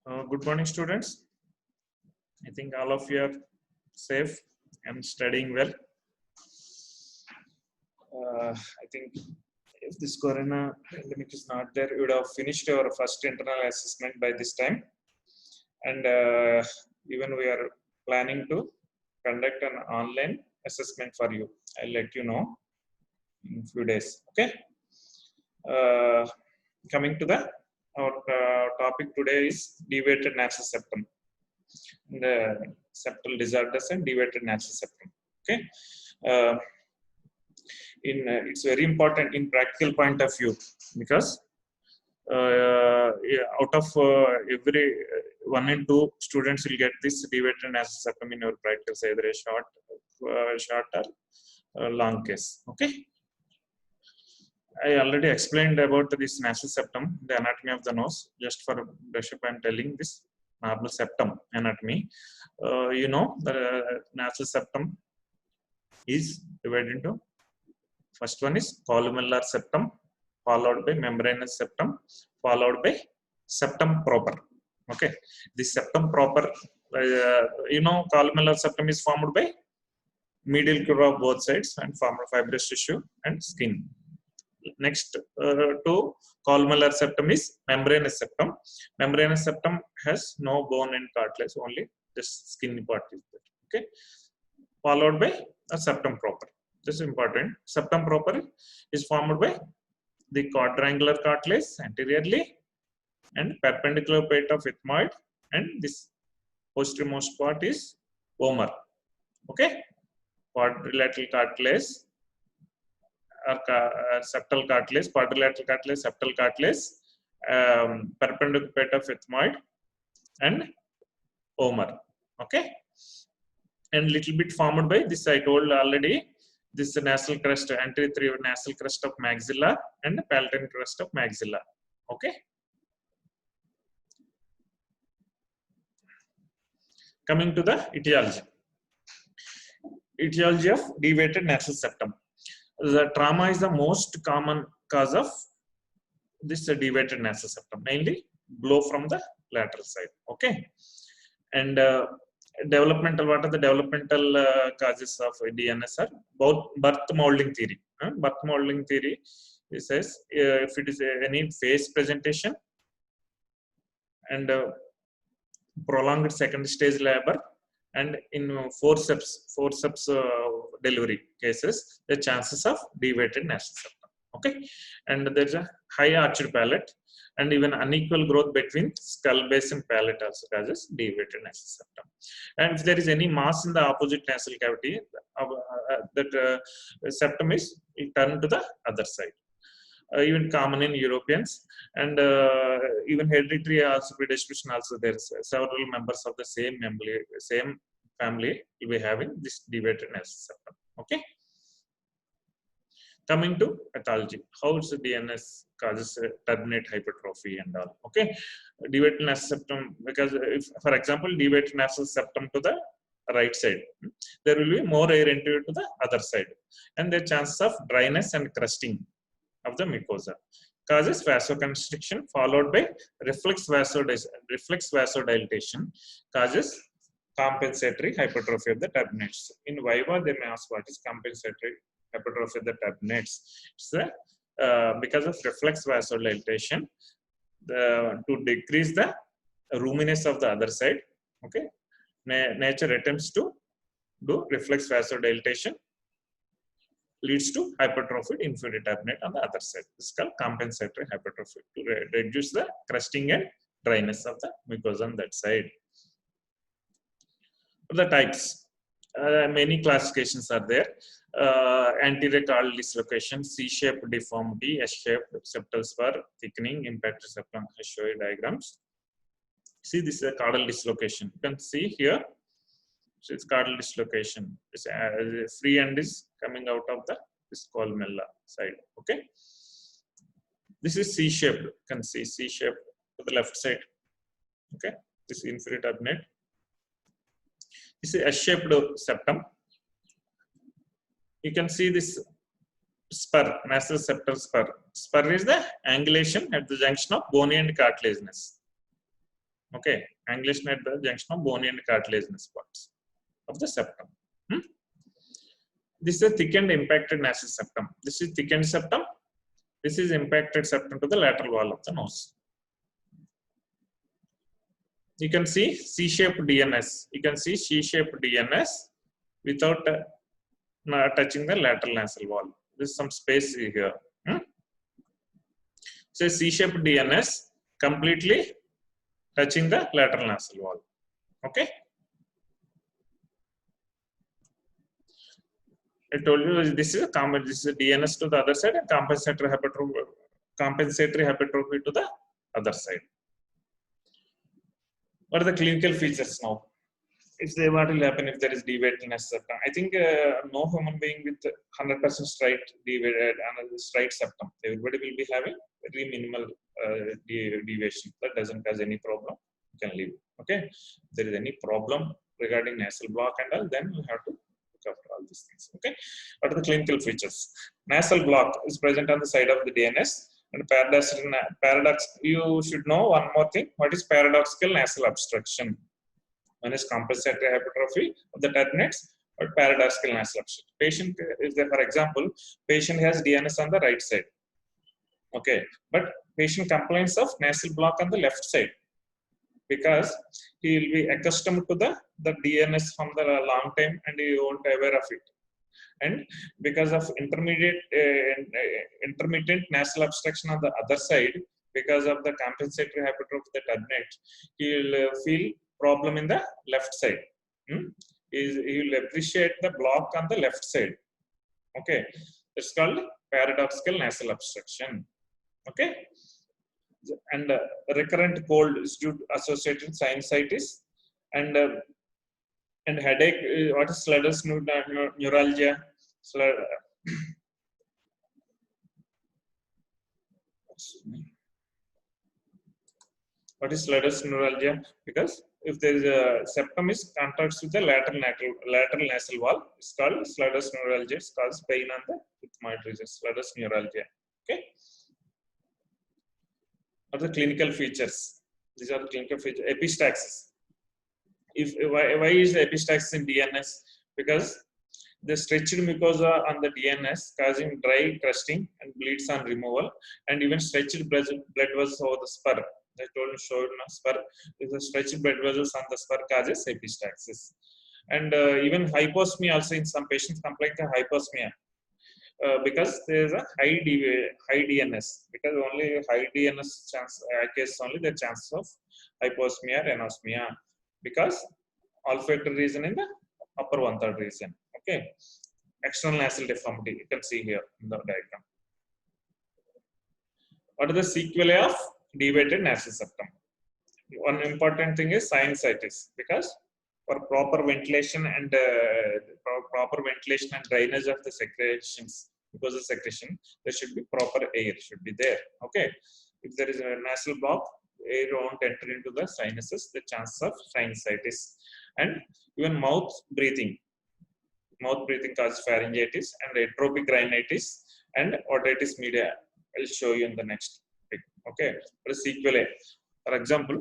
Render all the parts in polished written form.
Good morning, students. I think all of you are safe and studying well. I think if this corona pandemic is not there, you would have finished your first internal assessment by this time. And even we are planning to conduct an online assessment for you. I'll let you know in a few days. Okay. Coming to our topic today is deviated nasal septum. The septal disorders and deviated nasal septum. Okay, it's very important in practical point of view because out of every 1 in 2 students will get this deviated nasal septum in your practice, either a short or long case. Okay. I already explained about this nasal septum, the anatomy of the nose. Just for brush up, I'm telling this normal septum anatomy. The nasal septum is divided into, first one is columnar septum, followed by membranous septum, followed by septum proper. Okay, this septum proper, columnar septum is formed by medial curve of both sides and formed fibrous tissue and skin. Next to columnar septum is membranous septum. Membranous septum has no bone and cartilage, only this skin part is there. Okay, followed by a septum proper. This is important. Septum proper is formed by the quadrangular cartilage anteriorly and perpendicular plate of ethmoid, and this posteriormost part is vomer. Okay, quadrilateral cartilage, septal cartilage, quadrilateral cartilage, septal cartilage, perpendicular plate of ethmoid and vomer. Okay, and little bit formed by this, I told already, this nasal crest, anterior nasal crest of maxilla and palatine crest of maxilla. Okay, coming to the etiology. Etiology of deviated nasal septum. The trauma is the most common cause of this deviated nasal septum, mainly blow from the lateral side. Okay, and developmental, what are the developmental causes of DNS are both birth molding theory. Birth molding theory, it says if it is any phase presentation and prolonged second stage labor, and in forceps delivery cases, the chances of deviated nasal septum. Okay, and there's a high arched palate and even unequal growth between skull base and palate also causes deviated nasal septum. And if there is any mass in the opposite nasal cavity, that septum is turned to the other side. Even common in Europeans, and even hereditary also predisposition also, there is several members of the same family will be having this deviated nasal septum. Okay, coming to pathology, how is the DNS causes turbinate hypertrophy and all. Okay, deviated nasal septum, because if, for example, deviated nasal septum to the right side, there will be more air entry to the other side, and the chances of dryness and crusting of the mucosa causes vasoconstriction, followed by reflex vasodilatation causes compensatory hypertrophy of the turbinates. In viva, they may ask what is compensatory hypertrophy of the turbinates. It's because of reflex vasodilatation, to decrease the roominess of the other side. Okay, nature attempts to do reflex vasodilatation, leads to hypertrophied inferior turbinate on the other side. This is called compensatory hypertrophy, to reduce the crusting and dryness of the mucosa on that side. The types, many classifications are there. Anterior caudal dislocation, C-shaped deformity, S-shaped septal spur, thickening, impacted septum. I show you diagrams. See, this is a caudal dislocation. You can see here. So it's caudal dislocation. This free end is coming out of this columella side. Okay, this is C-shaped. You can see C-shaped to the left side. Okay, this is inferior turbinate. This is S-shaped septum. You can see this spur, nasal septal spur. Spur is the angulation at the junction of bony and cartilaginous. Okay, angulation at the junction of bony and cartilaginous parts of the septum. This is a thickened impacted nasal septum. This is thickened septum. This is impacted septum to the lateral wall of the nose. You can see C-shaped DNS. You can see C-shaped DNS without touching the lateral nasal wall. There's some space here. So C-shaped DNS completely touching the lateral nasal wall. Okay. I told you this is a common. This is a DNS to the other side and compensatory hypertrophy to the other side. What are the clinical features now? What will happen if there is deviated nasal septum? I think no human being with 100% straight deviated and straight septum. Everybody will be having very minimal deviation. That doesn't cause any problem. You can leave. Okay. If there is any problem regarding nasal block and all, then you have to look after all these things. Okay. What are the clinical features? Nasal block is present on the side of the DNS. And you should know one more thing. What is paradoxical nasal obstruction? One is compensatory hypertrophy of the turbinates or paradoxical nasal obstruction. Patient is there, for example, patient has DNS on the right side. Okay, but patient complains of nasal block on the left side because he will be accustomed to the DNS from the long time and he won't be aware of it. And because of intermittent nasal obstruction on the other side, because of the compensatory hypertrophy of the turbinate, he will feel problem in the left side. He will appreciate the block on the left side. Okay, it's called paradoxical nasal obstruction. Okay, and recurrent cold is due to associated sinusitis and headache. What is Sluder's neuralgia? What is Sluder's neuralgia? Because if there is a septum is contacts with the lateral nasal wall, it's called Sluder's neuralgia. It causes pain on the ethmoid region. Sluder's neuralgia. Okay. What are the clinical features? These are the clinical features. Epistaxis. Why is the epistaxis in DNS? Because the stretched mucosa on the DNS causing dry crusting and bleeds on removal, and even stretched blood vessels over the spur. I told you, showed spur. If the stretched blood vessels on the spur causes epistaxis, and even hyposmia also in some patients complain of hyposmia because there is a high DNS. Because only high DNS case only the chances of hyposmia or anosmia because olfactory region in the upper 1/3 region. Okay, external nasal deformity you can see here in the diagram. What are the sequelae of deviated nasal septum? One important thing is sinusitis, because for proper ventilation and drainage of the secretions, because of secretion, there should be proper air should be there. Okay, if there is a nasal block, air won't enter into the sinuses. The chance of sinusitis, and even mouth breathing causes pharyngitis and atropic rhinitis and otitis media. I'll show you in the next pic. Okay, for sequelae, for example,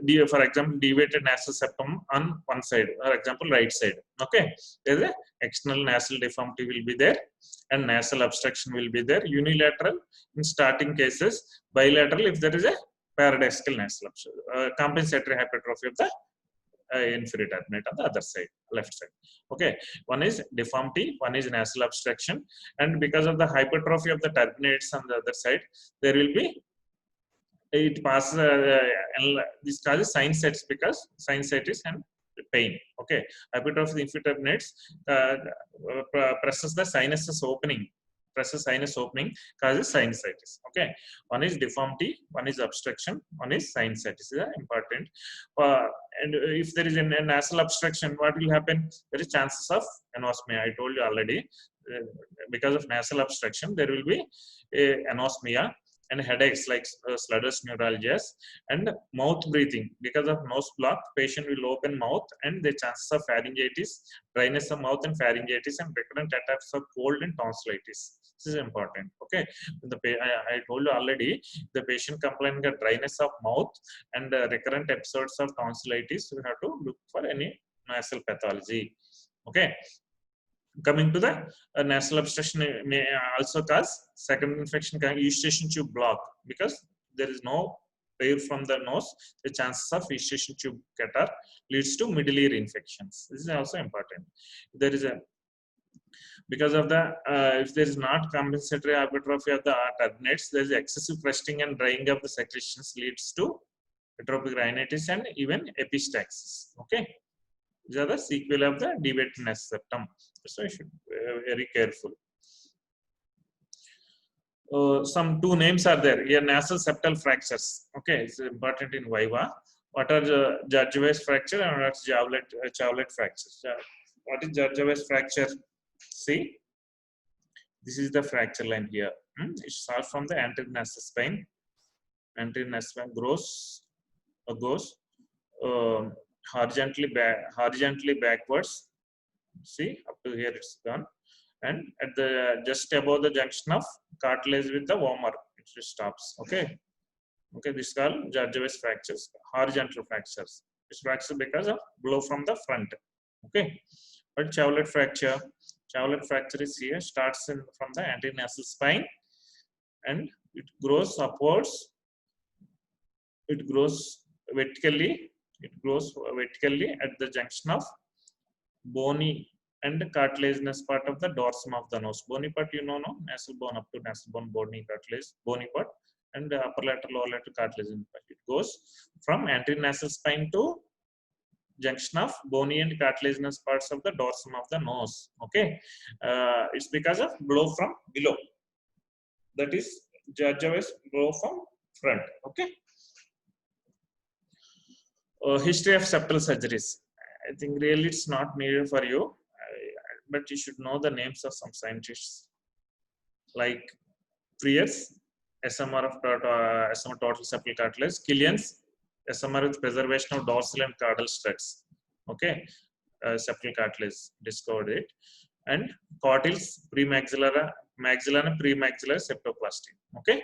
deviated nasal septum on one side, for example, right side. Okay, there's a external nasal deformity will be there, and nasal obstruction will be there. Unilateral in starting cases, bilateral if there is a paradoxical nasal obstruction, compensatory hypertrophy of the inferior turbinate on the other side, left side. Okay, one is deformity, one is nasal obstruction, and because of the hypertrophy of the turbinates on the other side, there will be this causes sinusitis because sinusitis and pain. Okay, hypertrophy of the inferior turbinates presses the sinus opening, causes sinusitis. Okay, one is deformity, one is obstruction, one is sinusitis. Is important. And if there is a nasal obstruction, what will happen? There is chances of anosmia. I told you already. Because of nasal obstruction, there will be anosmia and headaches like Sluder's neuralgias, and mouth breathing. Because of nose block, patient will open mouth, and the chances of pharyngitis, dryness of mouth and pharyngitis, and recurrent attacks of cold and tonsillitis. This is important. Okay, I told you already, the patient complaining of dryness of mouth and recurrent episodes of tonsillitis, we have to look for any nasal pathology. Okay, coming to the nasal obstruction may also cause second infection, eustachian tube block, because there is no air from the nose. The chances of eustachian tube catarrh leads to middle ear infections. This is also important. There is a, because of the if there is not compensatory hypertrophy of the turbinates, there is excessive crusting and drying of the secretions, leads to atrophic rhinitis and even epistaxis. Okay, these are the sequelae of the deviated nasal septum, so you should be very careful. Some two names are there here: nasal septal fractures. Okay, it's important in Viva. What are the Jargevas fracture and what's Chauvet fracture? What is Jargevas fracture? See, this is the fracture line here. It starts from the anterior nasal spine. Anterior nasal spine goes horizontally backwards. See, up to here it's gone, and at the just above the junction of cartilage with the vomer, it stops. Okay, this is called Jargevas fractures, horizontal fractures. It's fracture because of blow from the front. Okay, but Chauvet fracture is here, starts from the anterior nasal spine and it grows upwards. It grows vertically at the junction of bony and cartilaginous part of the dorsum of the nose. Bony part, you know, no? Nasal bone up to nasal bone, bony cartilage, bony part, and upper lateral, lower lateral cartilage. It goes from anterior nasal spine to junction of bony and cartilaginous parts of the dorsum of the nose. Okay, it's because of blow from below. That is Jargevas blow from front. Okay. History of septal surgeries. I think really it's not needed for you, but you should know the names of some scientists like Frears, SMR of SMR total septal cartilage, Killian's SMR with preservation of dorsal and caudal struts. Okay, septal cartilage discovered it, and Cortils maxillar and premaxillary septoplasty. Okay.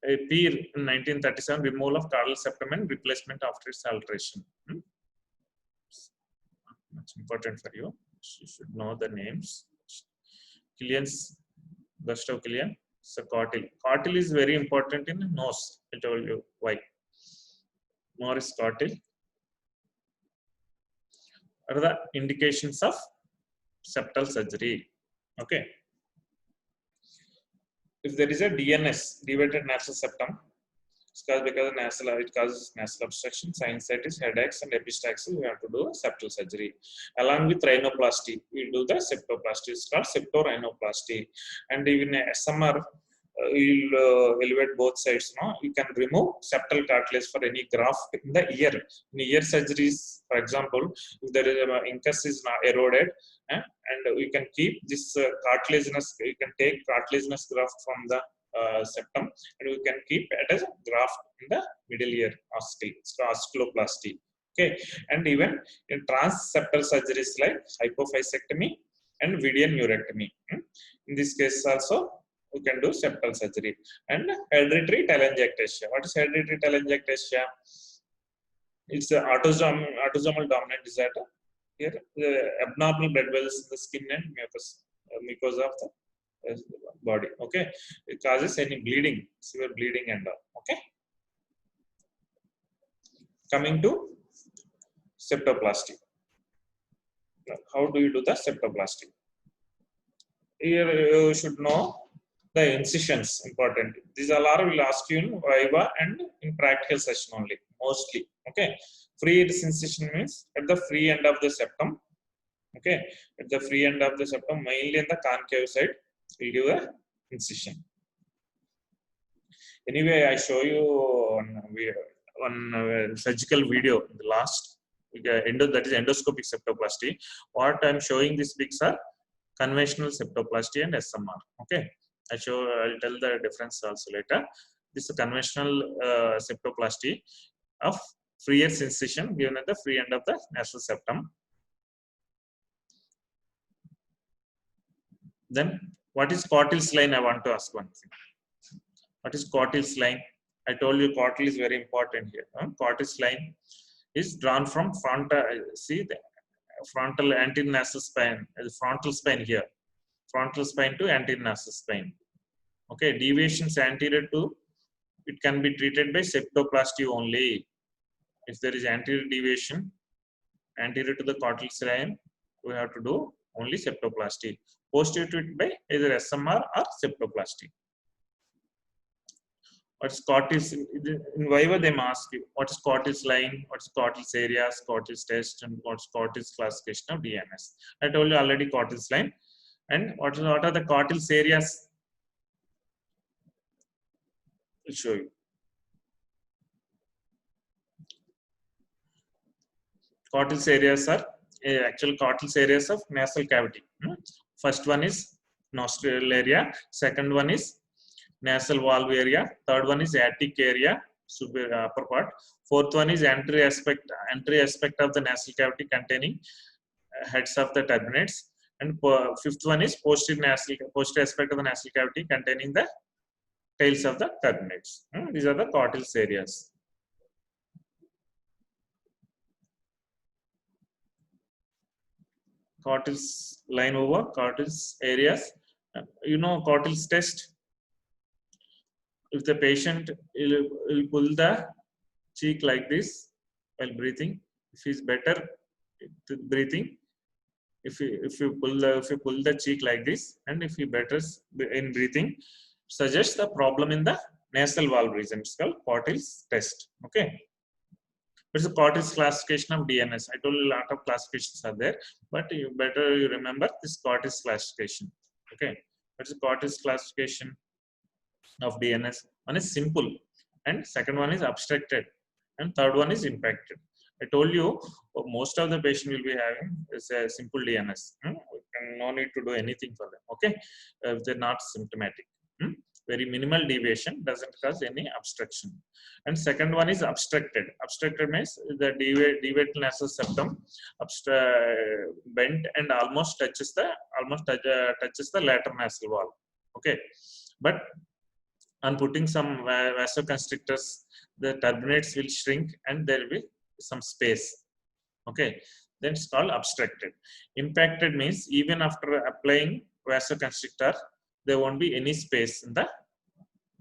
A Peer in 1937, removal of caudal septum and replacement after its alteration. Much important for you. You should know the names. Killian's, Gustav Killian. So Cortil. Cortil is very important in nose. I told you why. Morris Cortil. What are the indications of septal surgery? Okay. If there is a DNS, deviated nasal septum, because it causes nasal obstruction, sinusitis, headaches, and epistaxis, we have to do a septal surgery. Along with rhinoplasty, we do the septoplasty. It's called septorhinoplasty. And even SMR, you'll elevate both sides. No? You can remove septal cartilage for any graft in the ear. In ear surgeries, for example, if there is incus is not eroded, and you can keep this cartilaginous, you can take cartilaginous graft from the septum, and we can keep it as a graft in the middle ear oscle. It's called osculoplasty. Okay, and even in transseptal surgeries like hypophysectomy and Vidian neurectomy. In this case also, we can do septal surgery. And hereditary telangiectasia. What is hereditary telangiectasia? It's an autosomal dominant disorder. Here, the abnormal blood vessels in the skin and mucosa of the body. Okay, it causes any bleeding, severe bleeding and all. Okay. Coming to septoplasty. How do you do the septoplasty? Here you should know the incisions, important. These all are will ask you in Viva and in practical session only, mostly. Okay. Free incision means at the free end of the septum. Okay, at the free end of the septum, mainly in the concave side, we'll give a incision. Anyway, I show you on surgical video in the last that is endoscopic septoplasty. What I'm showing these pics are conventional septoplasty and SMR. Okay, I'll tell the difference also later. This is a conventional septoplasty of Frears incision given at the free end of the nasal septum. Then what is Cotill's line? I want to ask one thing. What is Cotill's line? I told you Cotill is very important here. Cotill's line is drawn from frontal. See the frontal anterior nasal spine, frontal spine here, frontal spine to anterior nasal spine. Okay, deviations anterior to it can be treated by septoplasty only. If there is anterior deviation anterior to the Cotill's line, we have to do only septoplasty. Posterior to it by either SMR or septoplasty. What's Cotill's in Viva? They ask you what is Cotill's line, what's Cotill's areas, Cotill's test, and what's Cotill's classification of DNS. I told you already Cotill's line, and what are the Cotill's areas? I'll show you. Cotill's areas are actual Cotill's areas of nasal cavity. First one is nostril area. Second one is nasal valve area. Third one is attic area, superior upper part. Fourth one is anterior aspect of the nasal cavity containing heads of the turbinates. And fifth one is posterior aspect of the nasal cavity containing the tails of the turbinates. These are the Cotill's areas. Cotill's line over Cotill's areas. You know Cotill's test. If the patient will pull the cheek like this while breathing, if he's better breathing, if you pull the cheek like this, and if he better in breathing, suggests the problem in the nasal valve region. It's called Cotill's test. Okay. It's a Cotill's classification of DNS. I told you a lot of classifications are there, but you remember this Cotill's classification. Okay. What's the Cotill's classification of DNS? One is simple, and second one is obstructed, and third one is impacted. I told you most of the patient will be having is a simple DNS. No need to do anything for them. Okay, if they're not symptomatic. Very minimal deviation doesn't cause any obstruction. And second one is obstructed. Obstructed means the deviated nasal septum bent and almost touches the lateral nasal wall. Okay, but on putting some vasoconstrictors, the turbinates will shrink and there will be some space. Okay, then it's called obstructed. Impacted means even after applying vasoconstrictor, there won't be any space in the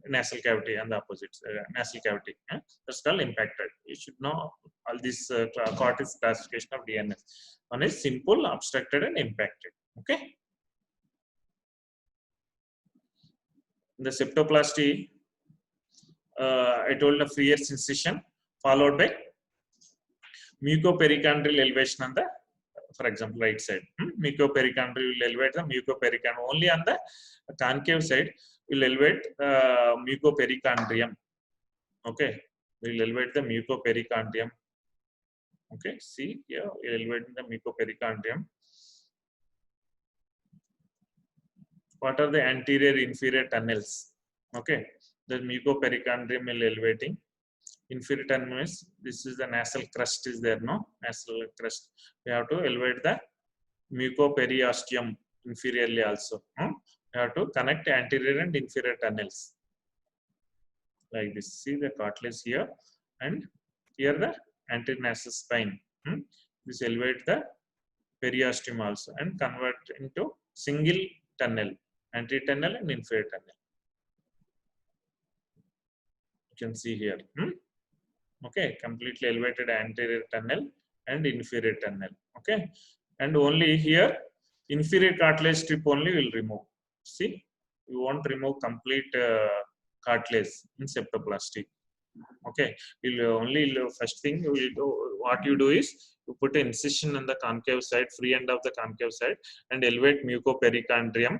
nasal cavity and the opposite nasal cavity. That's called impacted. You should know all this Cotill's classification of DNS. One is simple, obstructed, and impacted. Okay. The septoplasty, I told a free air incision followed by mucopericardial elevation on the, for example, right side. Mucopericardial will elevate the mucopericardium. Only on the concave side will elevate mucopericardium. Okay, we will elevate the mucopericardium. Okay, see here, we elevate the mucopericardium. What are the anterior inferior tunnels? Okay, the mucopericardium will elevating. Inferior tunnel is, this is the nasal crust is there, no? Nasal crust. We have to elevate the mucoperiosteum inferiorly also. We have to connect anterior and inferior tunnels. Like this. See the cartilage here and here the anterior nasal spine. This elevate the periosteum also and convert into single tunnel, anterior tunnel and inferior tunnel. You can see here. Okay, completely elevated anterior tunnel and inferior tunnel. Okay, and only here inferior cartilage strip only will remove. See, you won't remove complete cartilage in septoplasty. Okay, you'll only first thing you will do, what you do is you put an incision on the concave side, free end of the concave side, and elevate mucopericardium.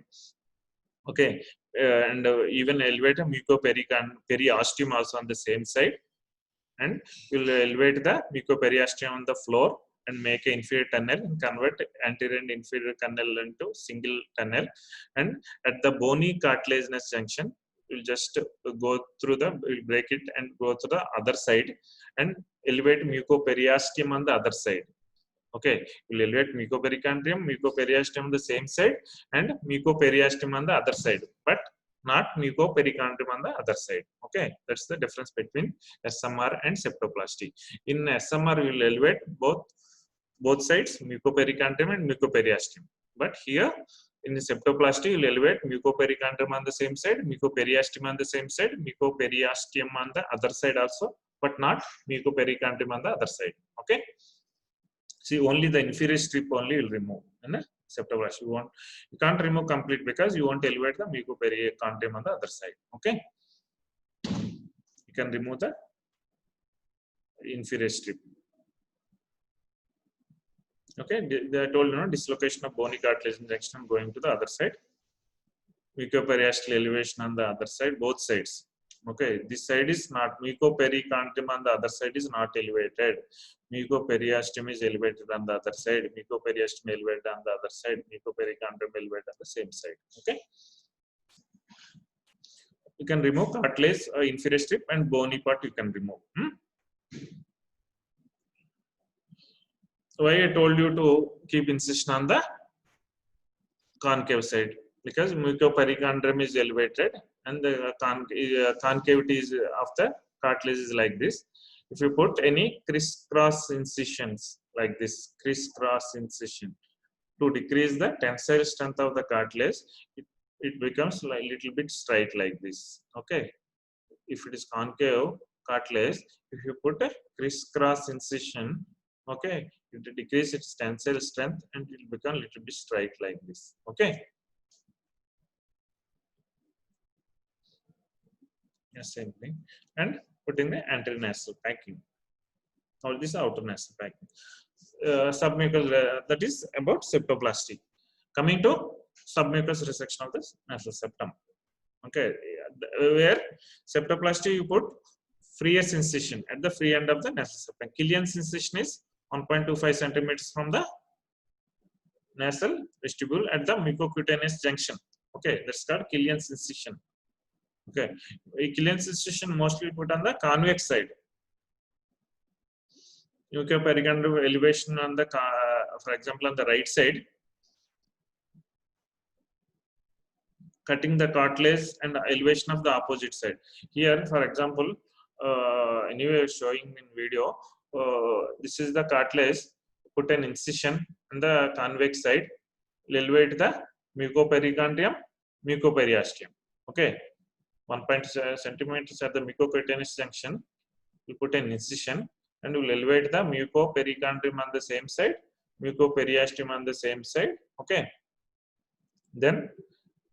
Okay, and even elevate a mucoperiosteum also on the same side, and you'll elevate the mucoperiosteum on the floor and make an inferior tunnel and convert anterior and inferior tunnel into single tunnel. And at the bony cartilaginous junction, you'll just go through you'll break it and go to the other side and elevate mucoperiosteum on the other side. Okay, you will elevate mucopericardium, mucoperiasteum on the same side, and mucoperiasteum on the other side, but not mucopericardium on the other side. Okay, that's the difference between SMR and septoplasty. In SMR, you will elevate both sides, mucopericardium and mucoperiasteum. But here in the septoplasty, you will elevate mucopericardium on the same side, mucoperiasteum on the same side, mucoperiasteum on the other side also, but not mucopericardium on the other side. Okay. See, only the inferior strip only will remove. Septoplasty. You can't remove complete because you want to elevate the mucopericardium on the other side. Okay. You can remove the inferior strip. Okay, I told dislocation of bony cartilage injection going to the other side. Mucoperiasteal elevation on the other side, both sides. Okay, this side is not mucopericardium on the other side is not elevated. Mucoperiasteum is elevated on the other side. Mucoperiasteum elevated on the other side. Mucopericardium elevated on the same side. Okay. You can remove cartilage, inferior strip, and bony part you can remove. Why I told you to keep incision on the concave side? Because mucopericardium is elevated and the concavity of the cartilage is like this. If you put any crisscross incisions like this, crisscross incision, to decrease the tensile strength of the cartilage, it becomes like little bit straight like this. Okay. If it is concave cartilage, if you put a crisscross incision, okay, it will decrease its tensile strength and it will become a little bit straight like this. Okay. Yes, same thing. And putting the anterior nasal packing. All this outer nasal packing. Submucous, that is about septoplasty. Coming to submucous resection of the nasal septum. Okay, where septoplasty you put Frias incision at the free end of the nasal septum. Killian's incision is 1.25 centimeters from the nasal vestibule at the mucocutaneous junction. Okay, that's called Killian's incision. Okay, Killian's incision mostly put on the convex side. Mucopericardium elevation on the, for example, on the right side, cutting the cartilage and elevation of the opposite side. Here, for example, anyway showing in video, this is the cartilage, put an incision on the convex side, elevate the mucopericardium, mucoperiasteum. Okay, 1.7 centimeters at the mucocutaneous junction, we put an incision and will elevate the mucopericardium on the same side, mucoperiasteum on the same side. Okay, then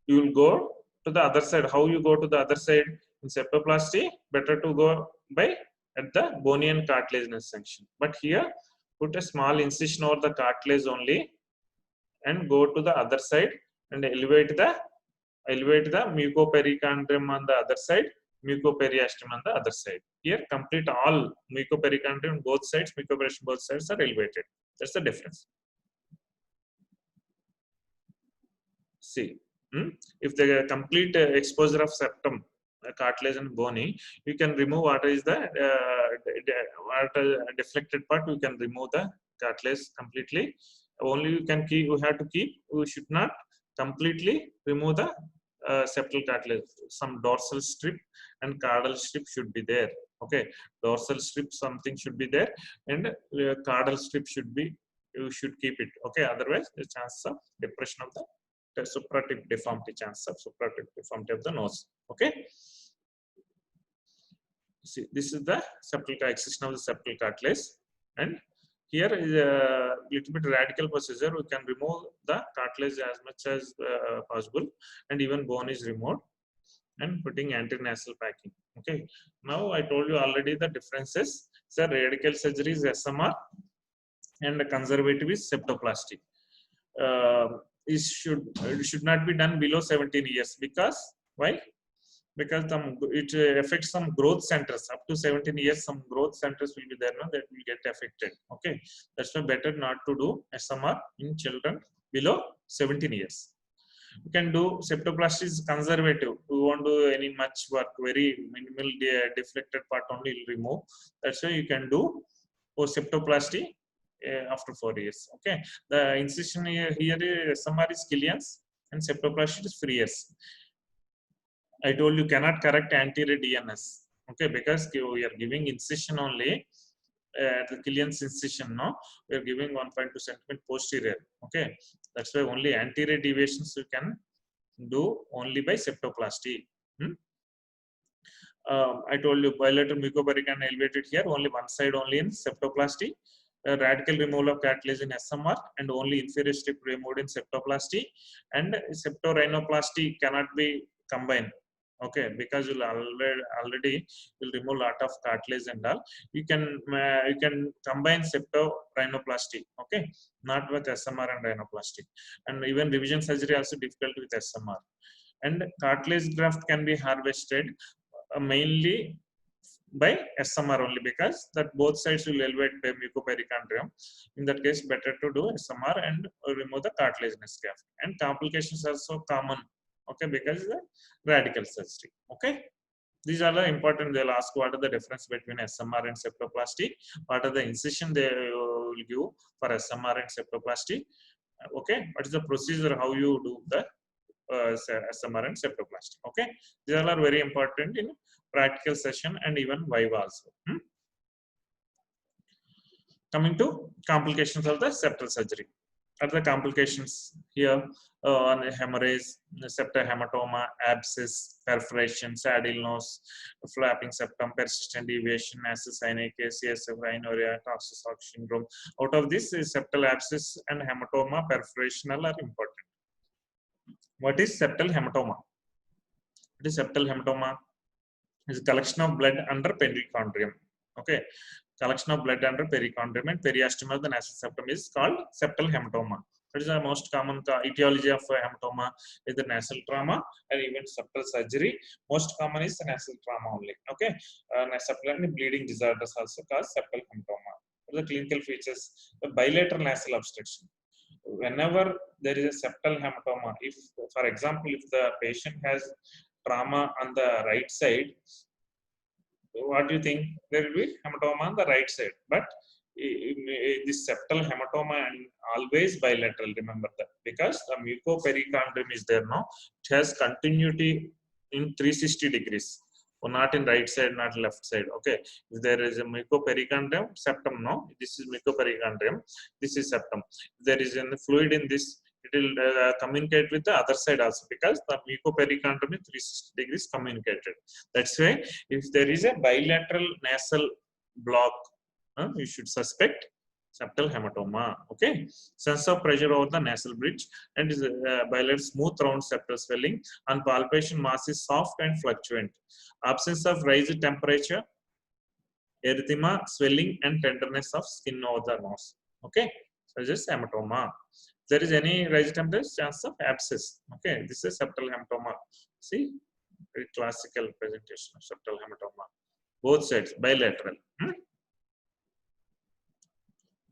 you will go to the other side. How you go to the other side in septoplasty? Better to go by at the bony and cartilaginous junction. But here, put a small incision over the cartilage only, and go to the other side and elevate the mucopericardium on the other side, mucoperiasteum on the other side. Here, complete all mucopericardium both sides, mucoperiasteum both sides are elevated. That's the difference. See. If the complete exposure of septum, cartilage and bony, you can remove what is the deflected part. You can remove the cartilage completely. Only you can keep. You have to keep. You should not completely remove the septal cartilage. Some dorsal strip and caudal strip should be there. Okay, dorsal strip something should be there, and caudal strip should be. You should keep it. Okay, otherwise the chance of depression of the suppurative deformity, chance of suppurative deformity of the nose. Okay. See, this is the septal excision of the septal cartilage, and here is a little bit radical procedure. We can remove the cartilage as much as possible, and even bone is removed, and putting antinasal packing. Okay. Now I told you already the differences. So radical surgery is SMR, and conservative is septoplasty. It should not be done below 17 years. Because why? Because it affects some growth centers. Up to 17 years, some growth centers will be there now that will get affected. Okay, that's why better not to do SMR in children below 17 years. You can do septoplasty is conservative. We won't do any much work. Very minimal deflected part only will remove. That's why you can do septoplasty after 4 years. Okay, the incision here SMR is Killian's and septoplasty is Freer's. I told you cannot correct anterior DNS. Okay, because we are giving incision only. The Killian's incision, no, we are giving 1.2 centimeter posterior. Okay, that's why only anterior deviations you can do only by septoplasty. I told you bilateral mucopericardium elevated here, only one side only in septoplasty. Radical removal of cartilage in SMR and only inferior strip removed in septoplasty, and septorhinoplasty cannot be combined. Okay, because you'll already will remove lot of cartilage and all. You can combine septorhinoplasty. Okay, not with SMR and rhinoplasty, and even revision surgery also difficult with SMR. And cartilage graft can be harvested mainly by SMR only, because that both sides will elevate the mucopericardium. In that case, better to do SMR and remove the cartilaginous graft. And complications are so common. Okay, because the radical surgery. Okay, these are the important. They'll ask what are the difference between SMR and septoplasty. What are the incision they will give for SMR and septoplasty. Okay, what is the procedure? How you do the SMR and septoplasty. Okay, these all are very important in practical session and even viva also. Coming to complications of the septal surgery. What are the complications here? On hemorrhage, septal hematoma, abscess, perforation, saddle nose, flapping septum, persistent deviation, nasal synechitis, CSF, rhinorrhea, Cox-Sachs syndrome. Out of this, septal abscess and hematoma, perforation are important. What is septal hematoma? What is septal hematoma? Is a collection of blood under perichondrium. Okay, collection of blood under perichondrium and periosteum of the nasal septum is called septal hematoma. That is the most common etiology of hematoma is the nasal trauma and even septal surgery. Most common is the nasal trauma only. Okay, septal and bleeding disorders also cause septal hematoma. What are the clinical features? The bilateral nasal obstruction. Whenever there is a septal hematoma, if for example if the patient has trauma on the right side, what do you think? There will be hematoma on the right side, but this septal hematoma and always bilateral, remember that, because the mucopericardium is there now. It has continuity in 360 degrees, or not in right side, not left side. Okay, if there is a mucopericardium, septum, no, this is mucopericardium, this is septum. If there is a fluid in this, it will communicate with the other side also, because the mucopericardium is 360 degrees communicated. That's why if there is a bilateral nasal block, you should suspect septal hematoma. Okay, sense of pressure over the nasal bridge and is bilateral smooth round septal swelling. On palpation, mass is soft and fluctuant. Absence of rising temperature, erythema, swelling, and tenderness of skin over the nose. Okay, so just hematoma. If there is any rising temperature, chance of abscess. Okay, this is septal hematoma. See, very classical presentation of septal hematoma. Both sides, bilateral.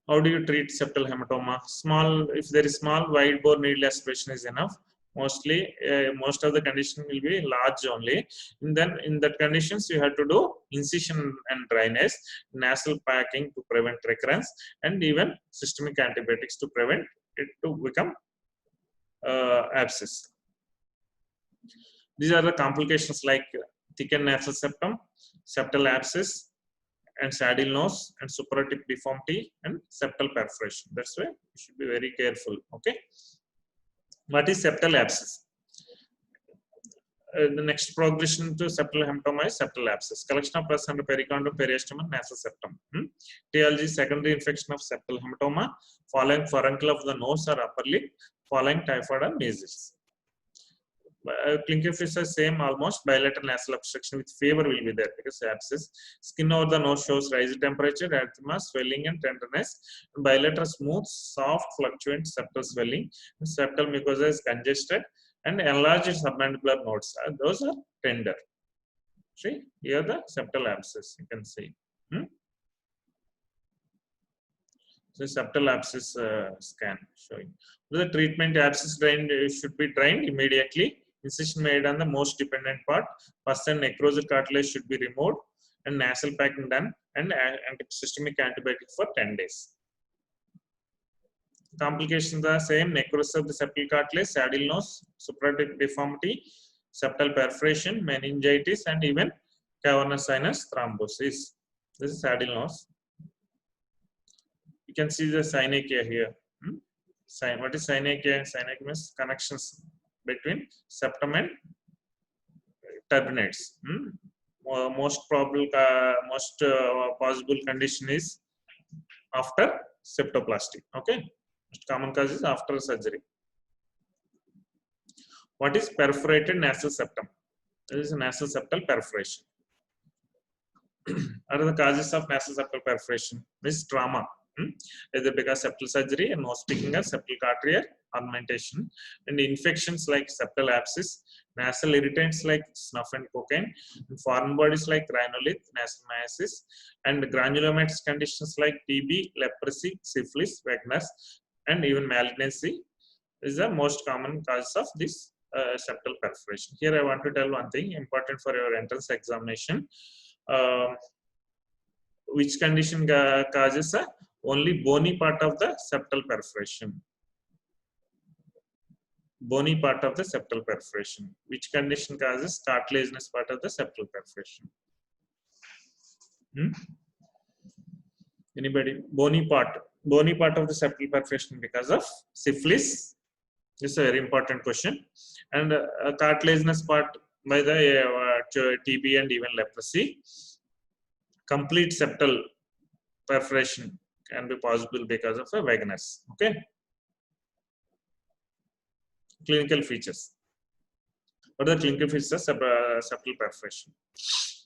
How do you treat septal hematoma? Small, if there is small wide bore needle aspiration is enough. Mostly, most of the condition will be large only. And then in that conditions, you have to do incision and drainage, nasal packing to prevent recurrence, and even systemic antibiotics to prevent it to become abscess. These are the complications like thickened nasal septum, septal abscess, and saddle nose, and supratic deformity, and septal perforation. That's why you should be very careful. Okay, what is septal abscess? The next progression to septal hematoma is septal abscess. Collection of pus under perichondrium, periosteum, and nasal septum. Etiology: secondary infection of septal hematoma following furuncle of the nose or upper lip, following typhoid or measles. Clinical features same almost. Bilateral nasal obstruction with fever will be there because abscess. Skin over the nose shows rising temperature, erythema, swelling, and tenderness. Bilateral smooth, soft, fluctuant septal swelling. Septal mucosa is congested and enlarged submandibular nodes. Those are tender. See, here the septal abscess you can see. So septal abscess scan showing. The treatment: abscess drained should be drained immediately. Incision made on the most dependent part. Pus and necrosed cartilage should be removed, and nasal packing done, and systemic antibiotic for 10 days. Complications are same: necrosis of the septal cartilage, saddle nose, supratic deformity, septal perforation, meningitis, and even cavernous sinus thrombosis. This is saddle nose. You can see the synechia here. What is synechia? Synechia means connections between septum and turbinates. Most probable, most possible condition is after septoplasty. Okay, most common cause is after surgery. What is perforated nasal septum? This is nasal septal perforation. What are the causes of nasal septal perforation? This is trauma. Either because septal surgery and nose picking or septal arterial augmentation, and infections like septal abscess, nasal irritants like snuff and cocaine, and foreign bodies like rhinolith, nasal myiasis, and granulomatous conditions like TB, leprosy, syphilis, vagus, and even malignancy is the most common cause of this septal perforation. Here I want to tell one thing important for your entrance examination. Which condition causes only bony part of the septal perforation? Bony part of the septal perforation. Which condition causes cartilaginous part of the septal perforation? Anybody? Bony part of the septal perforation because of syphilis. This is a very important question. And cartilaginous part by the TB and even leprosy. Complete septal perforation can be possible because of a vagus. Okay. Clinical features. What are the clinical features of septal perforation?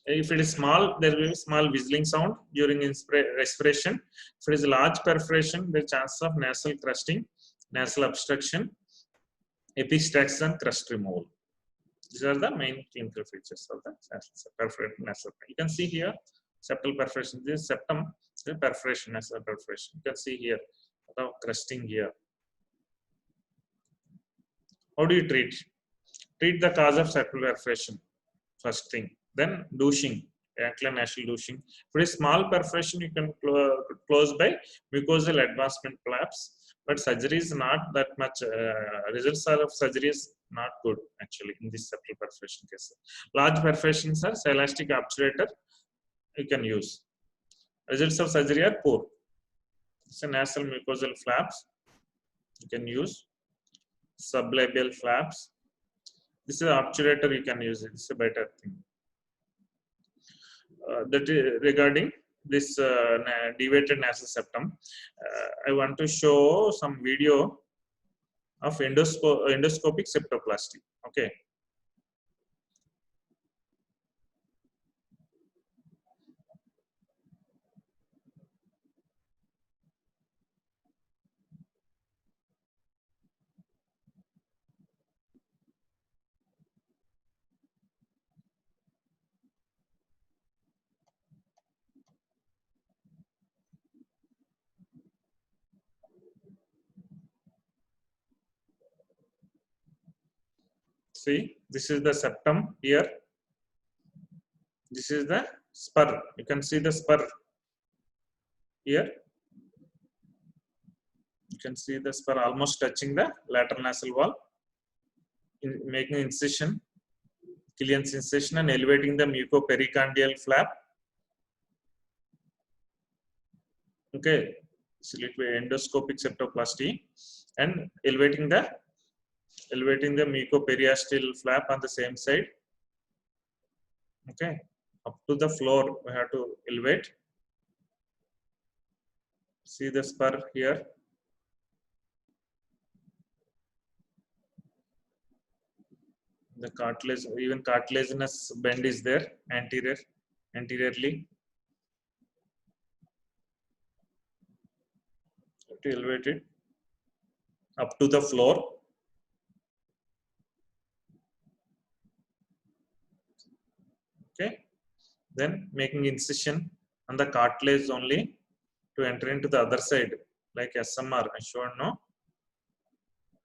If it is small, there will be a small whistling sound during respiration. If it is a large perforation, the chances of nasal crusting, nasal obstruction, epistaxis, crust removal. These are the main clinical features of the perforated nasal. You can see here septal perforation. This is septum, the perforation, nasal perforation. You can see here the crusting here. How do you treat? Treat the cause of septal perforation first thing. Then douching, ankle nasal douching. For a small perforation, you can close by mucosal advancement flaps. But surgery is not that much. Results of surgery is not good actually in this septal perforation case. Large perforations are elastic obturator. You can use. Results of surgery are poor. It's a nasal mucosal flaps. You can use sublabial flaps. This is an obturator. You can use it. It's a better thing. That is regarding this deviated nasal septum. I want to show some video of endoscopic septoplasty. Okay. See, this is the septum here. This is the spur. You can see the spur here. You can see the spur almost touching the lateral nasal wall, making incision, Killian's incision, and elevating the mucopericardial flap. Okay, so it will be endoscopic septoplasty, and elevating the mucoperiosteal flap on the same side. Okay, up to the floor we have to elevate. See the spur here. The cartilage, even cartilaginous bend is there anteriorly. To elevate it up to the floor. Okay, then making incision on the cartilage only to enter into the other side, like SMR I showed now.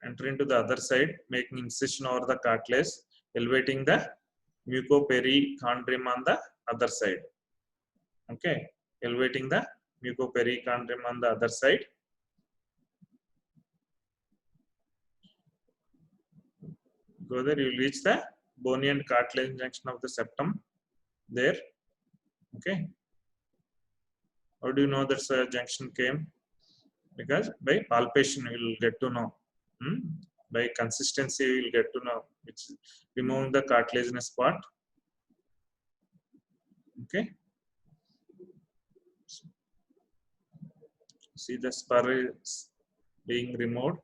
Enter into the other side, making incision over the cartilage, elevating the mucoperichondrium on the other side. Okay, elevating the mucoperichondrium on the other side. Go there, you will reach the bony and cartilage junction of the septum there. Okay. How do you know that junction came? Because by palpation you will get to know. By consistency you will get to know which removing the cartilaginous part. Okay. See the spur is being removed.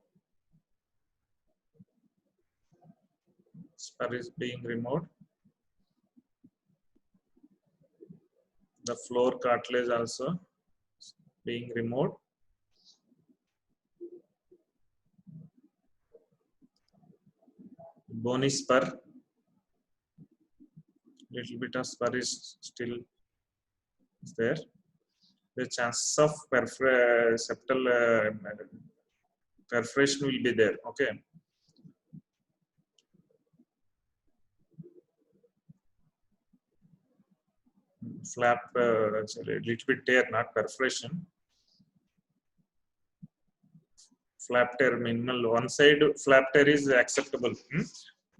Spur is being removed. The floor cartilage also being removed. Bony spur. Little bit of spur is still there. The chances of septal perforation will be there. Okay. Flap, a little bit tear, not perforation. Flap tear minimal. One side flap tear is acceptable,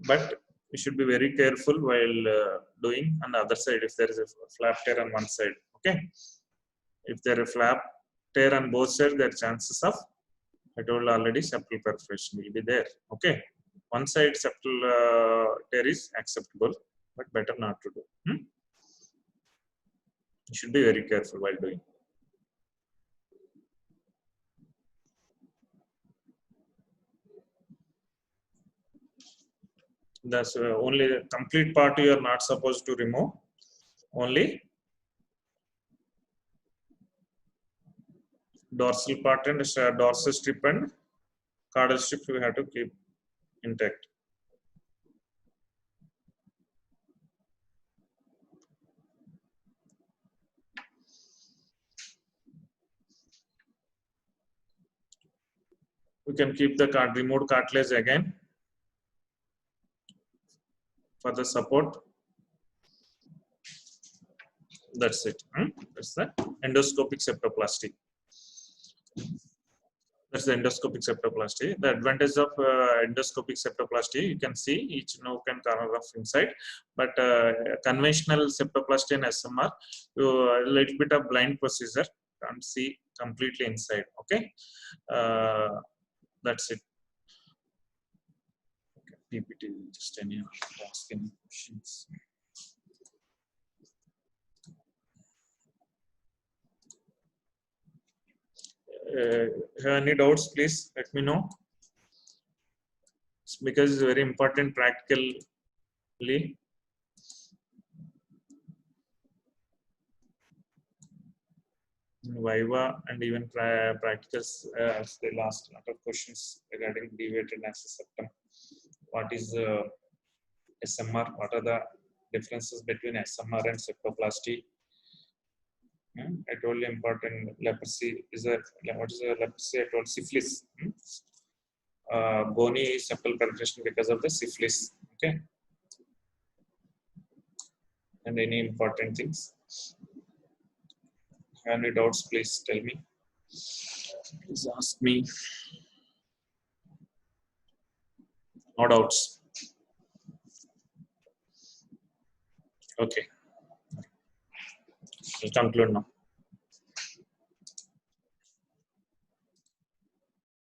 but you should be very careful while doing on the other side if there is a flap tear on one side. Okay. If there is a flap tear on both sides, there are chances of, I told already, septal perforation will be there. Okay. One side septal tear is acceptable, but better not to do. You should be very careful while doing. That's only the complete part you are not supposed to remove. Only dorsal part and dorsal strip and caudal strip we have to keep intact. We can keep the removed cartilage again for the support. That's it. That's the endoscopic septoplasty. That's the endoscopic septoplasty. The advantage of endoscopic septoplasty, you can see each nook and corner of inside. But conventional septoplasty and SMR, a little bit of blind procedure, can't see completely inside. Okay, that's it. Okay. PPT, just any asking questions. Have any doubts, please let me know. It's because it's very important practically. Viva and even practicals, they asked a lot of questions regarding deviated access septum. What is SMR? What are the differences between SMR and septoplasty? I told you important leprosy is a, what is a leprosy? I told syphilis. Bony septal penetration because of the syphilis. Okay. And any important things? Any doubts, please tell me. Please ask me. No doubts. Okay. We'll conclude now.